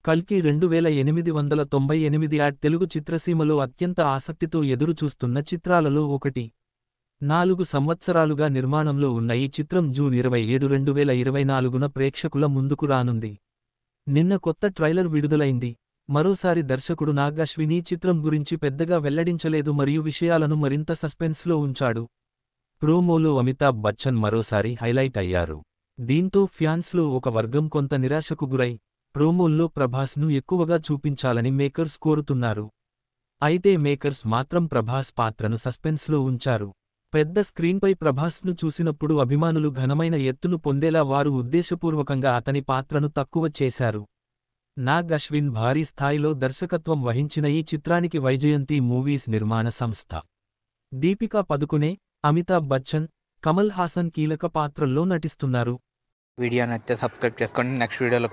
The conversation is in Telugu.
కల్కి 2898 తెలుగు చిత్రసీమలో అత్యంత ఆసక్తితో ఎదురుచూస్తున్న చిత్రాలలో ఒకటి. 4 సంవత్సరాలుగా నిర్మాణంలో ఉన్న ఈ చిత్రం జూన్ 27, 2024న ప్రేక్షకుల ముందుకు రానుంది. నిన్న కొత్త ట్రైలర్ విడుదలైంది. మరోసారి దర్శకుడు నాగ్ అశ్విన్ ఈ చిత్రం గురించి పెద్దగా వెల్లడించలేదు మరియు విషయాలను మరింత సస్పెన్స్లో ఉంచాడు. ప్రోమోలో అమితాబ్ బచ్చన్ మరోసారి హైలైట్ అయ్యారు. దీంతో ఫ్యాన్స్లో ఒక వర్గం కొంత నిరాశకు గురై, ప్రోమోల్లో ప్రభాస్ను ఎక్కువగా చూపించాలని మేకర్స్ కోరుతున్నారు. అయితే మేకర్స్ మాత్రం ప్రభాస్ పాత్రను సస్పెన్స్లో ఉంచారు. పెద్ద స్క్రీన్పై ప్రభాస్ను చూసినప్పుడు అభిమానులు ఘనమైన ఎత్తును పొందేలా వారు ఉద్దేశపూర్వకంగా అతని పాత్రను తక్కువ చేశారు. నాగ్ అశ్విన్ భారీ స్థాయిలో దర్శకత్వం వహించిన ఈ చిత్రానికి వైజయంతి మూవీస్ నిర్మాణ సంస్థ. దీపికా పదుకునే, అమితాబ్ బచ్చన్, కమల్ హాసన్ కీలక పాత్రల్లో నటిస్తున్నారు. వీడియో నచ్చితే సబ్స్క్రైబ్ చేసుకోండి. నెక్స్ట్ వీడియోలో